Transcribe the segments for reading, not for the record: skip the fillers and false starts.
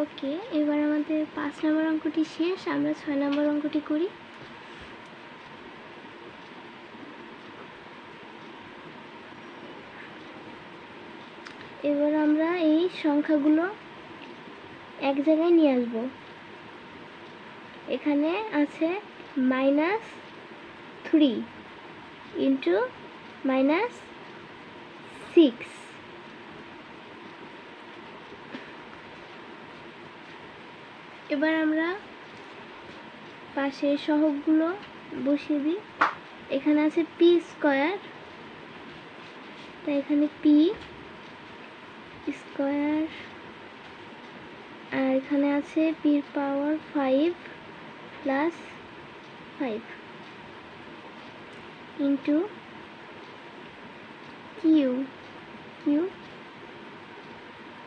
ওকে, এবার আমাদের 5 নম্বর অঙ্কটি শেষ, আমরা 6 নম্বর অঙ্কটি করি। এবার আমরা এই সংখ্যাগুলো এক জায়গায় নিয়ে আসবো। এখানে আছে -3 ইন্টু -6। এবার আমরা পাশে সহগগুলো বসিয়ে দিই। এখানে আছে পি স্কয়ার, তাই এখানে পি স্কয়ার, আর এখানে আছে পির পাওয়ার 5 প্লাস 5 ইন্টু কিউ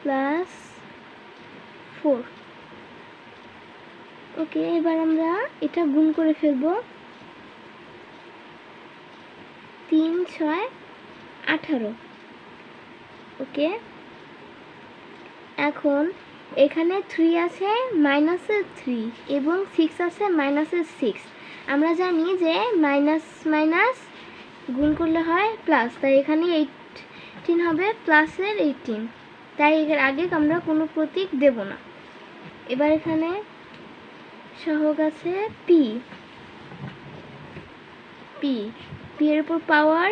প্লাস 4। ওকে, এবার আমরা এটা গুণ করে ফেলবো। 3 6 18। ওকে, এখন এখানে 3 আছে -3 এবং 6 আছে -6। আমরা জানি যে মাইনাস মাইনাস গুণ করলে হয় প্লাস, তাই এখানে 18 হবে প্লাসের 18, তাই এর আগে আমরা কোনো প্রতীক দেব না। এবার এখানে সহগ আছে পি এর উপর পাওয়ার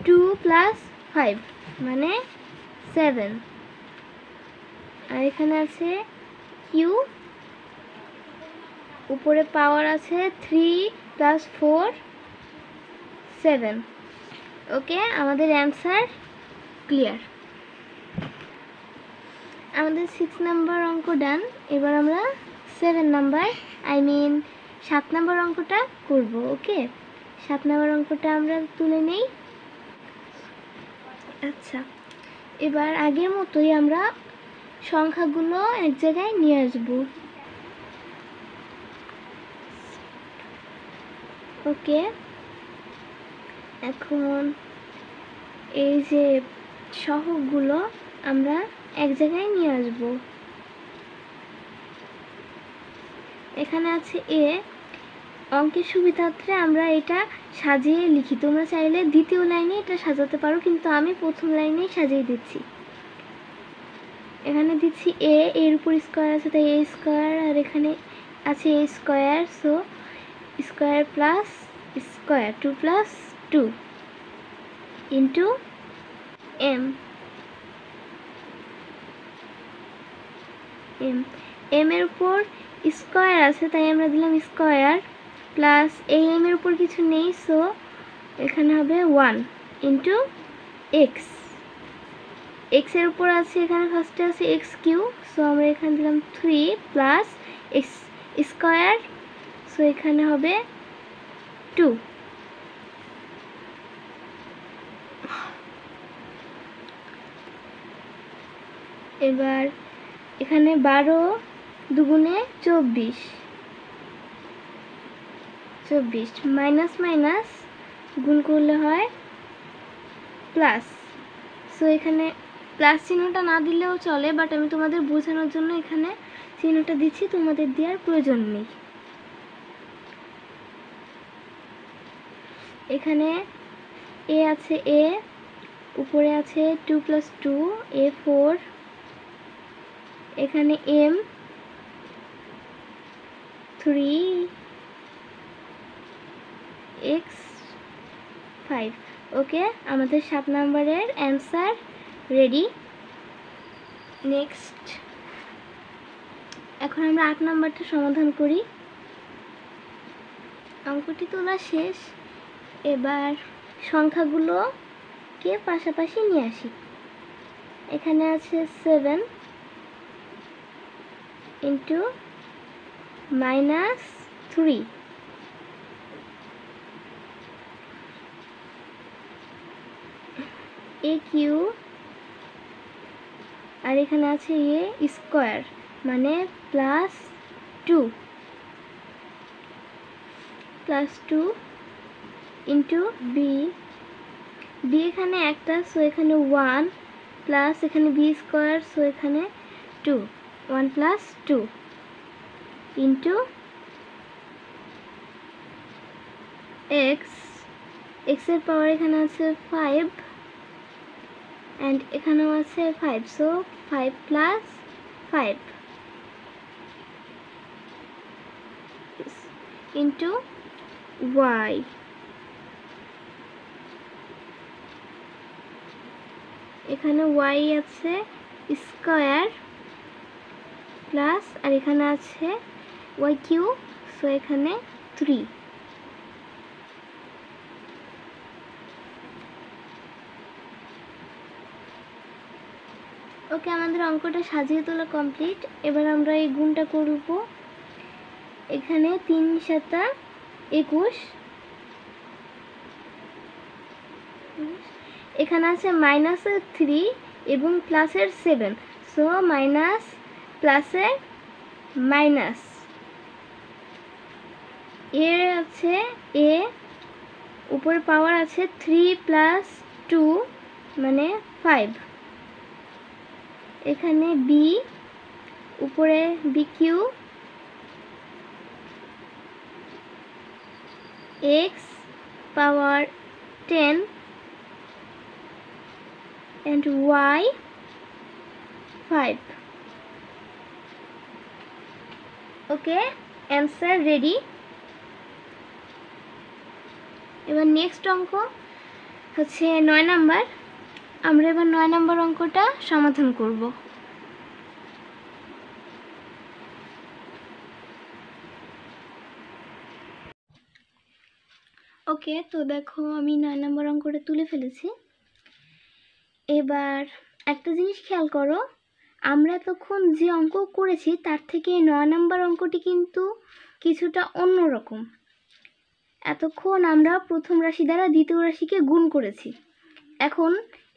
2 প্লাস 5 মানে 7, আর এখানে আছে কিউ, উপরে পাওয়ার আছে 3 প্লাস 4 7। ওকে, আমাদের অ্যান্সার ক্লিয়ার। আমাদের 6 নাম্বার অঙ্ক ডান। এবার আমরা 7 নাম্বার 7 নাম্বার অঙ্কটা করব। ওকে, 7 নাম্বার অঙ্কটা আমরা তুলে নেই। আচ্ছা, এবার আগের মতোই আমরা সংখ্যাগুলো এক জায়গায় নিয়ে আসব। ওকে, এখন এই যে সহগগুলো আমরা এক জায়গায় নিয়ে আসব। এখানে আছে এ। অঙ্কের সুবিধার্থে আমরা এটা সাজিয়ে লিখি, তোমরা চাইলে দ্বিতীয় লাইনে এটা সাজাতে পারো, কিন্তু আমি প্রথম লাইনেই সাজিয়ে দিচ্ছি। এখানে দিচ্ছি এর উপর স্কয়ার আছে তাই এ স্কয়ার, আর এখানে আছে a square, so square plus square 2 plus 2 into M এর উপর স্কয়ার আছে তাই আমরা দিলাম স্কয়ার, প্লাস এই এম এর উপর কিছু নেই, সো এখানে হবে 1 ইন্টু এক্স এর উপর আছে, এখানে ফার্স্টে আছে এক্স কিউ, সো আমরা এখানে দিলাম 3 প্লাস এক্স স্কয়ার, সো এখানে হবে 2। এবার এখানে 12 দুগুণে 24 মাইনাস মাইনাস গুণ করলে হয় প্লাস, সো এখানে প্লাস চিহ্নটা না দিলেও চলে, বাট আমি তোমাদের বোঝানোর জন্য এখানে চিহ্নটা দিচ্ছি, তোমাদের দেওয়ার প্রয়োজন নেই। এখানে এ আছে, এ উপরে আছে 2 প্লাস 2 4, এখানে এম 3 x 5। ওকে, আমাদের 7 নম্বরের অ্যান্সার রেডি। নেক্সট, এখন আমরা 8 নম্বরটা সমাধান করি। অঙ্কটি তোলা শেষ, এবার সংখ্যাগুলোকে পাশাপাশি নিয়ে আসি। এখানে আছে 7 ইন্টু -3, এ কিউ, আর এখানে আছে এ স্কয়ার মানে প্লাস 2 ইন্টু বি এখানে একটা, সো এখানে 1 প্লাস এখানে বি স্কয়ার, সো এখানে 2 1 plus 2 into x, x এর পাওয়ার এখানে আছে 5 and এখানেও আছে 5, so 5 plus 5 into y. এখানে y আছে স্কয়ার প্লাস আর এখানে আছে y কিউব, সো এখানে 3। ওকে, আমাদের অঙ্কটা সাজিয়ে তোলা কমপ্লিট। এবার আমরা এই গুণটা করব। এখানে 3 7 21, এখানে আছে মাইনাসের 3 এবং প্লাসের 7, সো মাইনাস প্লাসের মাইনাস। এর আছে এ, উপরে পাওয়ার আছে 3 প্লাস 2 মানে 5, এখানে বি, উপরে B Q, X power 10 and y 5। Okay, answer ready. এবার নেক্সট অঙ্ক হচ্ছে 9 নাম্বার। আমরা এবার 9 নাম্বার অঙ্কটা সমাধান করব। ওকে, তো দেখো আমি 9 নাম্বার অঙ্কটা তুলে ফেলেছি। এবার একটা জিনিস খেয়াল করো, আমরা তখন যে অঙ্ক করেছি তার থেকে 9 নাম্বার অঙ্কটি কিন্তু কিছুটা অন্যরকম। এতক্ষণ আমরা প্রথম রাশি দ্বারা দ্বিতীয় রাশিকে গুণ করেছি। এখন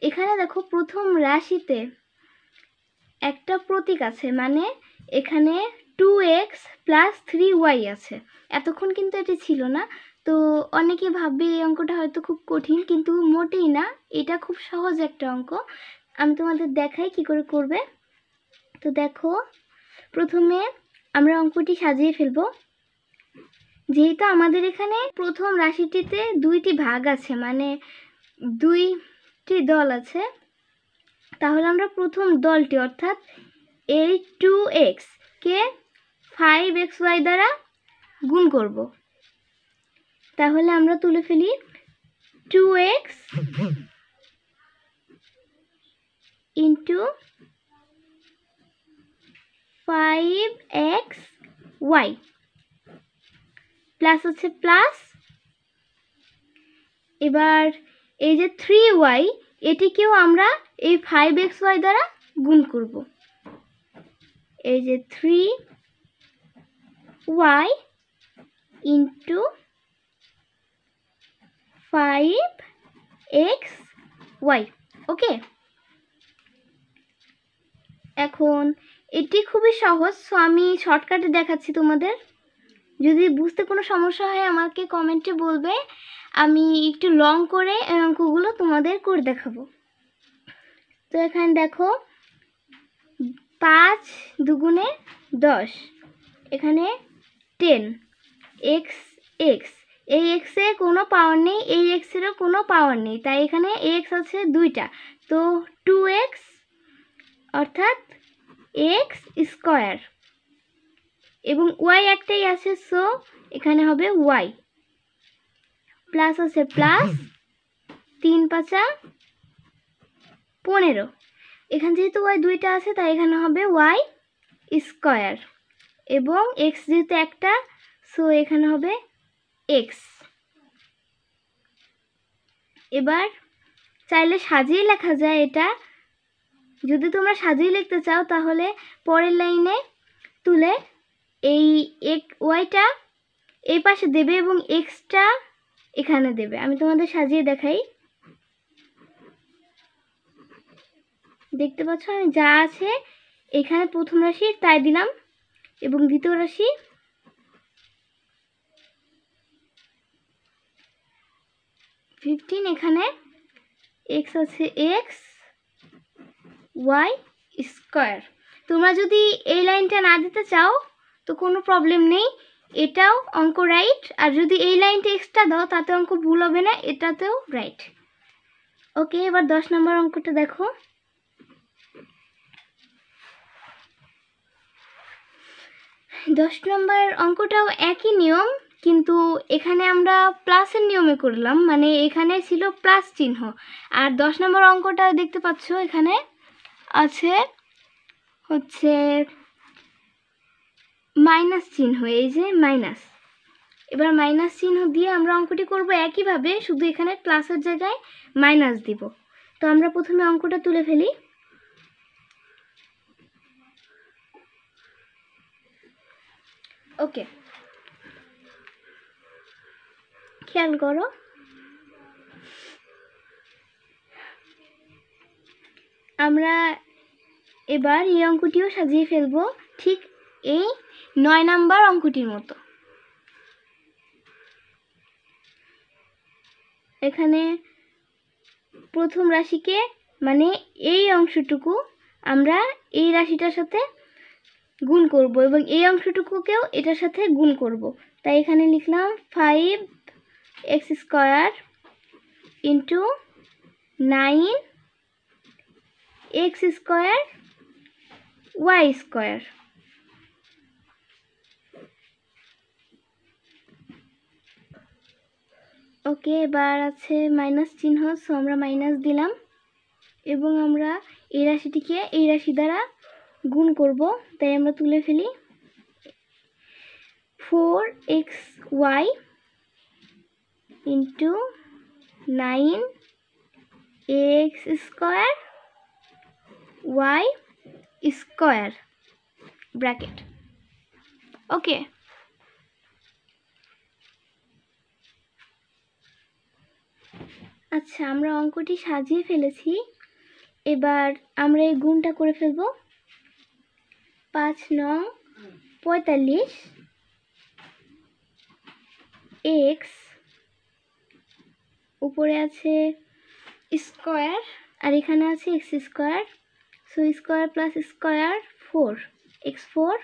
এখানে দেখো প্রথম রাশিতে একটা প্রতীক আছে, মানে এখানে 2x প্লাস 3y আছে। এতক্ষণ কিন্তু এটি ছিল না। তো অনেকে ভাববে এই অঙ্কটা হয়তো খুব কঠিন, কিন্তু মোটেই না, এটা খুব সহজ একটা অঙ্ক। আমি তোমাদের দেখাই কি করে করবে। তো দেখো, প্রথমে আমরা অঙ্কটি সাজিয়ে ফেলবো। যেহেতু আমাদের এখানে প্রথম রাশিটিতে 2টি ভাগ আছে, মানে 2টি দল আছে, তাহলে আমরা প্রথম দলটি অর্থাৎ এই 2x কে 5xy দ্বারা গুণ করব। তাহলে আমরা তুলে ফেলি 2x into 5xy প্লাস হচ্ছে প্লাস। এবার এই যে 3y, এটিকেও আমরা এই 5xy দ্বারা গুণ করব। এই যে 3y into 5xy। ওকে, এখন এটি খুবই সহজ, সো আমি শর্টকাটে দেখাচ্ছি তোমাদের। যদি বুঝতে কোনো সমস্যা হয় আমাকে কমেন্টে বলবে, আমি একটু লং করে অঙ্কগুলো তোমাদের করে দেখাবো। তো এখানে দেখো 5 দুগুণে 10, এখানে 10, x x, এই x এ কোনো পাওয়ার নেই, এই x এরও কোনো পাওয়ার নেই, তাই এখানে x আছে 2টা, তো 2x অর্থাৎ x স্কয়ার, এবং y একটাই আছে, সো এখানে হবে y প্লাস আছে প্লাস 3 5 15, এখানে যেহেতু y 2টা আছে তাই এখানে হবে y স্কয়ার, এবং x যেহেতু একটা, সো এখানে হবে x। এবার চাইলে সাজিয়ে লেখা যায় এটা, যদি তোমরা সাজিয়ে লিখতে চাও তাহলে পরের লাইনে তুলে এই ওয়াইটা এই পাশে দেবে এবং এক্সটা এখানে দেবে। আমি তোমাদের সাজিয়ে দেখাই, দেখতে পাচ্ছ আমি যা আছে এখানে প্রথম রাশি তাই দিলাম, এবং দ্বিতীয় রাশি এখানে x আছে x y স্কয়ার। তো তোমরা যদি এই লাইনটা না দিতে চাও তো কোনো প্রবলেম নেই, এটাও অঙ্ক রাইট। আর যদি এই লাইনটা এক্সট্রা দাও তাতে অঙ্ক ভুল হবে না, এটাতেও রাইট। ওকে, এবার 10 নম্বর অঙ্কটা দেখো। 10 নম্বর অঙ্কটাও একই নিয়ম, কিন্তু এখানে আমরা প্লাসের নিয়মে করলাম, মানে এখানে ছিল প্লাস চিহ্ন। আর 10 নম্বর অঙ্কটা দেখতে পাচ্ছ এখানে আছে হচ্ছে মাইনাস চিহ্ন, এই যে মাইনাস। এবার মাইনাস চিহ্ন দিয়ে আমরা অঙ্কটি করব একইভাবে, শুধু এখানে প্লাসের জায়গায় মাইনাস দিব। তো আমরা প্রথমে অঙ্কটা তুলে ফেলি। ওকে, খেয়াল করো, আমরা এবার এই অঙ্কটিও সাজিয়ে ফেলবো ঠিক এই 9 নাম্বার অঙ্কটির মতো। এখানে প্রথম রাশিকে মানে এই অংশটুকু আমরা এই রাশিটার সাথে গুণ করব এবং এই অংশটুকুকেও এটার সাথে গুণ করব। তাই এখানে লিখলাম 5x² ইন্টু 9x² y²। ওকে, এবার আছে মাইনাস চিহ্ন, সো আমরা মাইনাস দিলাম এবং আমরা এই রাশিটিকে এই রাশি দ্বারা গুণ করব, তাই আমরা তুলে ফেলি। 4xy into 9x² y² bracket. ওকে, আচ্ছা, আমরা অঙ্কটি সাজিয়ে ফেলেছি। এবার আমরা এই গুণটা করে ফেলব। 5 9 45 x উপরে আছে স্কয়ার আর এখানে আছে x², so square plus square 4x4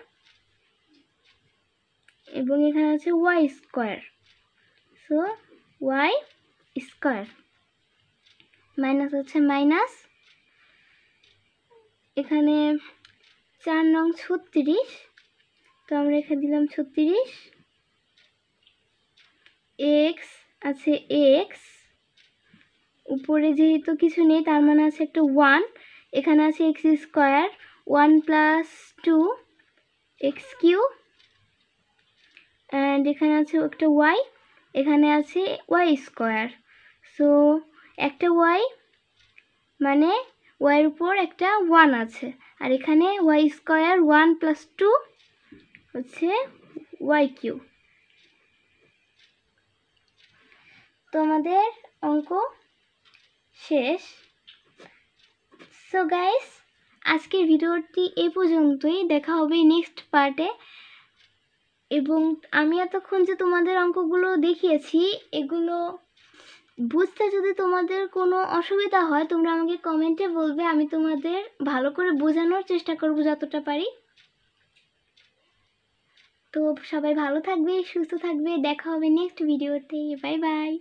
এবং এখানে আছে y², সো y² মাইনাস হচ্ছে মাইনাস। এখানে 4 নং 36, তো আমরা এখানে দিলাম 36। x আছে x, উপরে যেহেতু কিছু নেই তার মানে আছে একটা 1, এখানে আছে x², 1 + 2 x³ অ্যান্ড এখানে আছে একটা y, এখানে আছে y², সো একটা y মানে y এর উপর একটা 1 আছে, আর এখানে y² 1 + 2 হচ্ছে y³। তো আমাদের অঙ্ক শেষ। সো গাইস, আজকের ভিডিওটি এই পর্যন্তই, দেখা হবে নেক্সট পার্টে। এবং আমি এতক্ষণ যে তোমাদের অঙ্কগুলো দেখিয়েছি এগুলো বুঝতে যদি তোমাদের কোনো অসুবিধা হয় তোমরা আমাকে কমেন্টে বলবে, আমি তোমাদের ভালো করে বোঝানোর চেষ্টা করব যতটা পারি। তো সবাই ভালো থাকবে, সুস্থ থাকবে, দেখা হবে নেক্সট ভিডিওতে। Bye bye.